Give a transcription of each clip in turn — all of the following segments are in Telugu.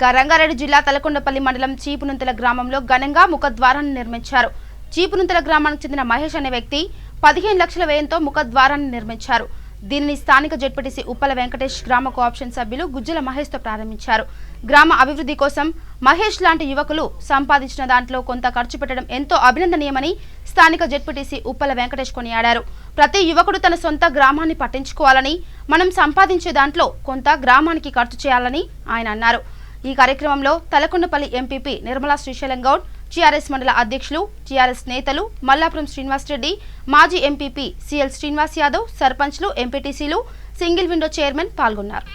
ఇక రంగారెడ్డి జిల్లా తలకొండపల్లి మండలం చీపునుంతల గ్రామంలో ఘనంగా ముఖద్వారాన్ని నిర్మించారు. చీపునుంతల గ్రామానికి చెందిన మహేష్ అనే వ్యక్తి 15 లక్షల వ్యయంతో ముఖద్వారాన్ని నిర్మించారు. దీనిని స్థానిక జెడ్పీటీసీ ఉప్పల వెంకటేష్ గ్రామ కోఆప్షన్ సభ్యులు గుజ్జల మహేష్తో ప్రారంభించారు. గ్రామ అభివృద్ధి కోసం మహేష్ లాంటి యువకులు సంపాదించిన దాంట్లో కొంత ఖర్చు పెట్టడం ఎంతో అభినందనీయమని స్థానిక జెడ్పీటీసీ ఉప్పల వెంకటేష్ కొనియాడారు. ప్రతి యువకుడు తన సొంత గ్రామాన్ని పట్టించుకోవాలని, మనం సంపాదించే దాంట్లో కొంత గ్రామానికి ఖర్చు చేయాలని ఆయన అన్నారు. ఈ కార్యక్రమంలో తలకొండపల్లి ఎంపీపీ నిర్మలా శ్రీశైలం గౌడ్, టీఆర్ఎస్ మండల అధ్యక్షులు, టీఆర్ఎస్ నేతలు మల్లాపురం శ్రీనివాస్ రెడ్డి, మాజీ ఎంపీపీ సిఎల్ శ్రీనివాస్ యాదవ్, సర్పంచ్లు, ఎంపీటీసీలు, సింగిల్ విండో చైర్మన్ పాల్గొన్నారు.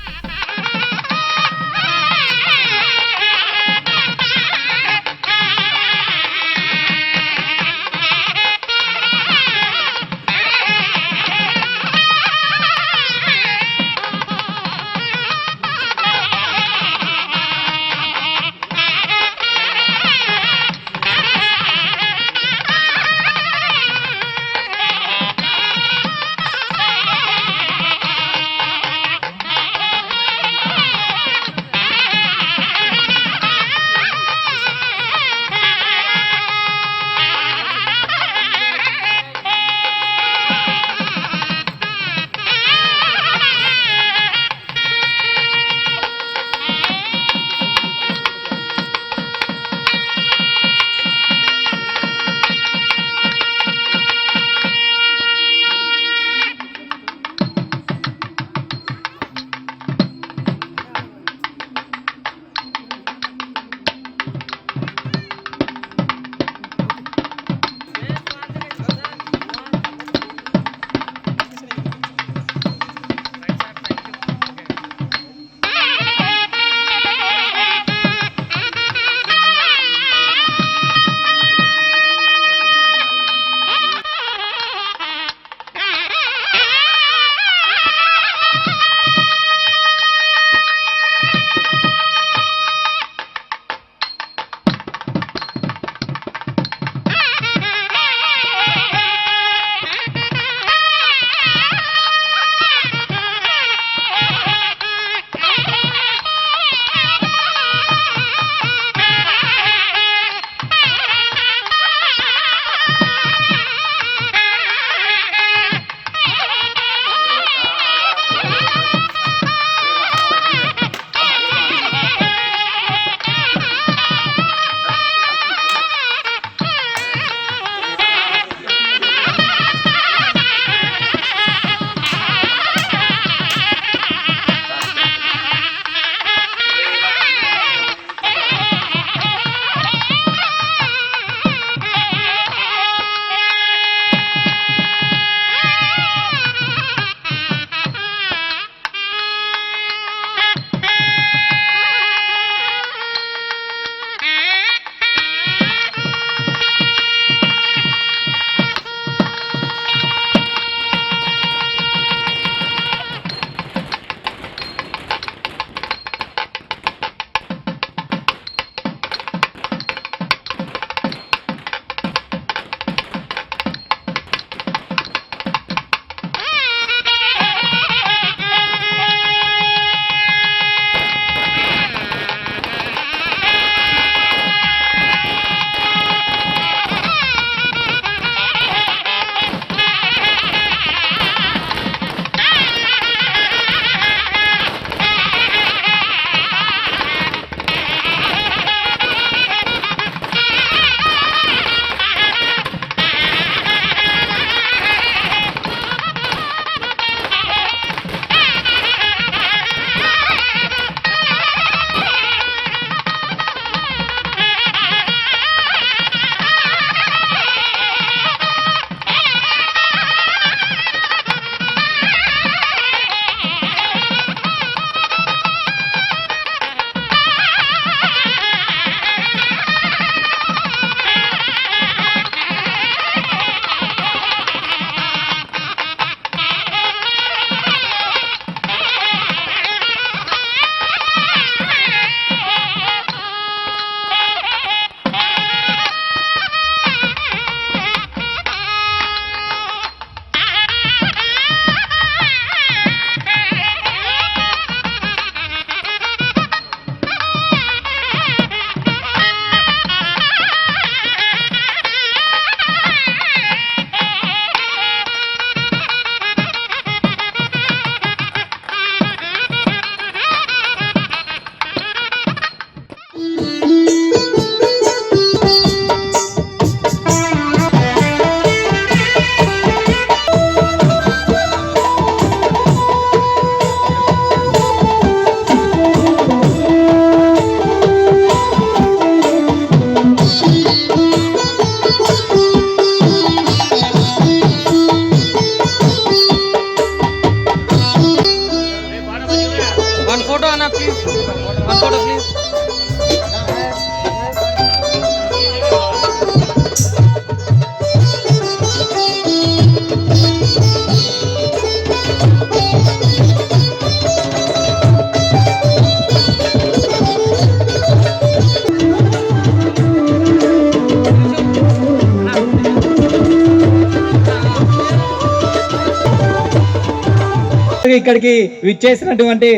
ఇక్కడికి విచ్చేసినటువంటి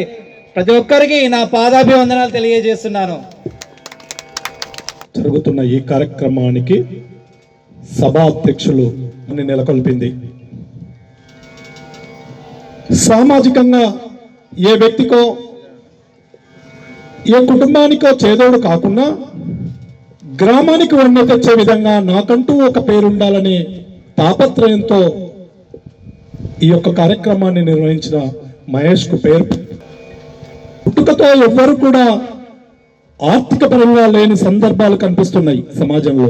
ప్రతి ఒక్కరికి నా పాదాభివందనాలు తెలియజేస్తున్నాను. జరుగుతున్న ఈ కార్యక్రమానికి సభా అధ్యక్షులు నెలకొల్పింది. సామాజికంగా ఏ వ్యక్తికో ఏ కుటుంబానికో చేదోడు కాకుండా గ్రామానికి వన్నె తెచ్చే విధంగా నాకంటూ ఒక పేరుండాలనే తాపత్రయంతో ఈ యొక్క కార్యక్రమాన్ని నిర్వహించిన మహేష్కు పేరు. పుట్టుకతో ఎవ్వరు కూడా ఆర్థిక పరంగా లేని సందర్భాలు కనిపిస్తున్నాయి సమాజంలో.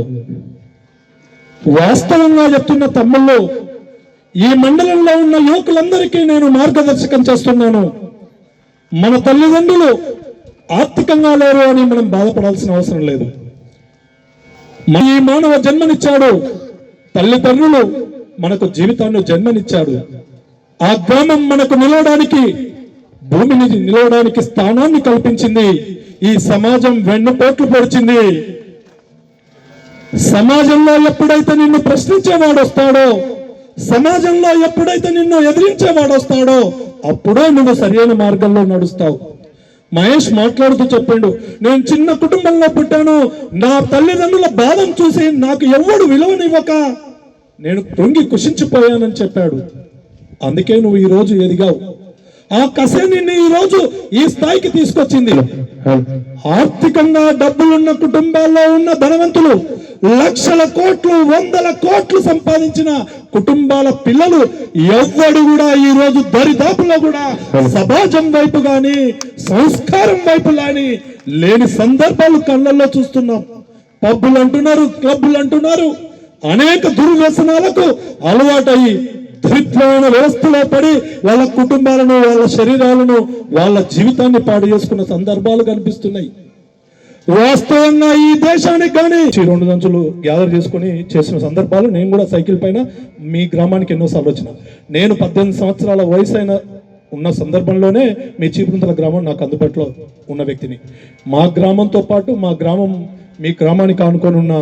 వాస్తవంగా చెప్తున్న తమ్ముళ్ళు, ఈ మండలంలో ఉన్న యువకులందరికీ నేను మార్గదర్శకం చేస్తున్నాను. మన తల్లిదండ్రులు ఆర్థికంగా లేరు అని మనం బాధపడాల్సిన అవసరం లేదు. ఈ మానవ జన్మనిచ్చాడు, తల్లిదండ్రులు మనకు జీవితాన్ని జన్మనిచ్చాడు. ఆ గ్రామం మనకు నిలవడానికి, భూమిని నిలవడానికి స్థానాన్ని కల్పించింది. ఈ సమాజం వెన్నుపోట్లు పొడిచింది. సమాజంలో ఎప్పుడైతే నిన్ను ప్రశ్నించేవాడు వస్తాడో, సమాజంలో ఎప్పుడైతే నిన్ను ఎదిరించేవాడు వస్తాడో, అప్పుడే నువ్వు సరైన మార్గంలో నడుస్తావు. మహేష్ మాట్లాడుతూ చెప్పిండు, నేను చిన్న కుటుంబంలో పుట్టాను, నా తల్లిదండ్రుల బాధను చూసి నాకు ఎవడు విలువనివ్వక నేను కృంగి కుషించిపోయానని చెప్పాడు. అందుకే నువ్వు ఈ రోజు ఎదిగావు. ఆ కసే నిన్ను ఈ రోజు ఈ స్థాయికి తీసుకొచ్చింది. ఆర్థికంగా డబ్బులున్న కుటుంబాల్లో ఉన్న ధనవంతులు లక్షల కోట్లు, వందల కోట్లు సంపాదించిన కుటుంబాల పిల్లలు ఎవ్వడు కూడా ఈ రోజు దరిదాపులో కూడా సమాజం వైపు గాని సంస్కారం వైపు గాని లేని సందర్భాలు కళ్ళల్లో చూస్తున్నాం. పబ్బులు అంటున్నారు, క్లబ్బులు అంటున్నారు, అనేక దుర్వ్యసనాలకు అలవాటయి దరిద్రమైన వ్యవస్థలో పడి వాళ్ళ కుటుంబాలను, వాళ్ళ శరీరాలను, వాళ్ళ జీవితాన్ని పాడు చేసుకున్న సందర్భాలు కనిపిస్తున్నాయి. వాస్తవంగా ఈ దేశానికి కానీ 2 దంచులు గ్యాదర్ చేసుకుని చేసిన సందర్భాలు నేను కూడా సైకిల్ పైన మీ గ్రామానికి ఎన్నోసార్లు వచ్చిన. నేను 18 సంవత్సరాల వయసు అయిన ఉన్న సందర్భంలోనే మీ చీపురుంతల గ్రామం నాకు అందుబాటులో ఉన్న వ్యక్తిని. మా గ్రామంతో పాటు మా గ్రామం మీ గ్రామానికి ఆనుకొని ఉన్న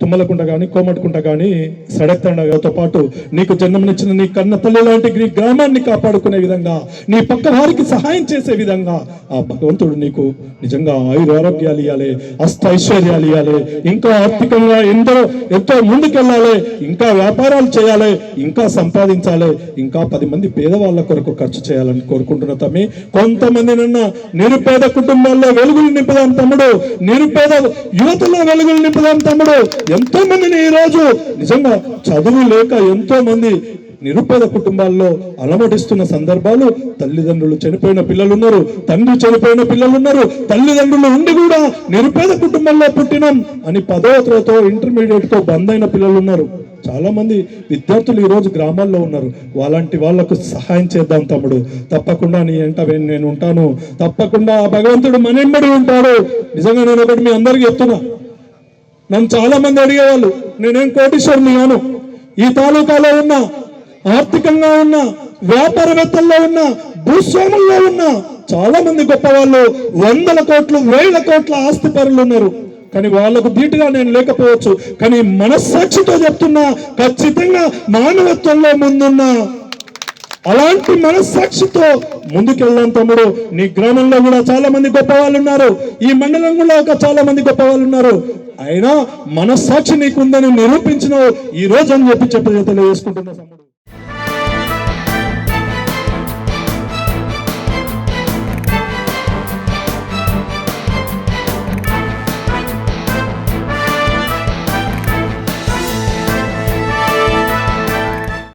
తుమ్మలకుంట కానీ, కోమటికుంట కానీ, సడక్తండతో పాటు నీకు జన్మనిచ్చిన నీ కన్న తల్లి లాంటి నీ గ్రామాన్ని కాపాడుకునే విధంగా, నీ పక్క వారికి సహాయం చేసే విధంగా ఆ భగవంతుడు నీకు నిజంగా ఆయురారోగ్యాలు ఇవ్వాలి, అష్టైశ్వర్యాలు ఇవ్వాలి, ఇంకా ఆర్థికంగా ఎంతో ముందుకెళ్ళాలి, ఇంకా వ్యాపారాలు చేయాలి, ఇంకా సంపాదించాలి, ఇంకా 10 మంది పేదవాళ్ళ కొరకు ఖర్చు చేయాలని కోరుకుంటున్న తమ్మి. కొంతమంది నిరుపేద కుటుంబాల్లో వెలుగులు నింపుదాం తమ్ముడు, నిరుపేద యువతలో వెలుగులు నింపుదాం తమ్ముడు. ఎంతో మందిని ఈ రోజు నిజంగా చదువు లేక ఎంతో మంది నిరుపేద కుటుంబాల్లో అలమటిస్తున్న సందర్భాలు, తల్లిదండ్రులు చనిపోయిన పిల్లలు ఉన్నారు, తండ్రి చనిపోయిన పిల్లలు ఉన్నారు, తల్లిదండ్రులు ఉండి కూడా నిరుపేద కుటుంబంలో పుట్టినాం అని 10వ తరగతితో ఇంటర్మీడియట్ తో బంద్ అయిన పిల్లలు ఉన్నారు. చాలా మంది విద్యార్థులు ఈ రోజు గ్రామాల్లో ఉన్నారు. వాళ్ళంటి వాళ్లకు సహాయం చేద్దాం తమ్ముడు. తప్పకుండా నీ ఎంట నేను ఉంటాను. తప్పకుండా భగవంతుడు మనెంబడి ఉంటాడు. నిజంగా నేను ఒకటి మీ అందరికీ చెప్తున్నా, నన్ను చాలా మంది అడిగేవాళ్ళు, నేనేం కోటీశ్వరుని కాను. ఈ తాలూకాలో ఉన్న, ఆర్థికంగా ఉన్న, వ్యాపారవేత్తల్లో ఉన్న, భూస్వాముల్లో ఉన్న చాలా మంది గొప్ప వాళ్ళు, 100 కోట్లు 1000 కోట్ల ఆస్తి పరులు ఉన్నారు. కానీ వాళ్లకు ధీటుగా నేను లేకపోవచ్చు, కానీ మనస్సాక్షితో చెప్తున్నా, ఖచ్చితంగా మానవత్వంలో ముందున్నా. అలాంటి మనస్సాక్షితో ముందుకెళ్దాం తమ్ముడు. నీ గ్రామంలో కూడా చాలా మంది గొప్ప వాళ్ళు ఉన్నారు, ఈ మండలంలో చాలా మంది గొప్ప వాళ్ళు ఉన్నారు. అయినా మనస్సాక్షి నీకుందని నిరూపించినావు ఈ రోజు అని చెప్పి తెలియజేసుకుంటున్నా తమ్ముడు.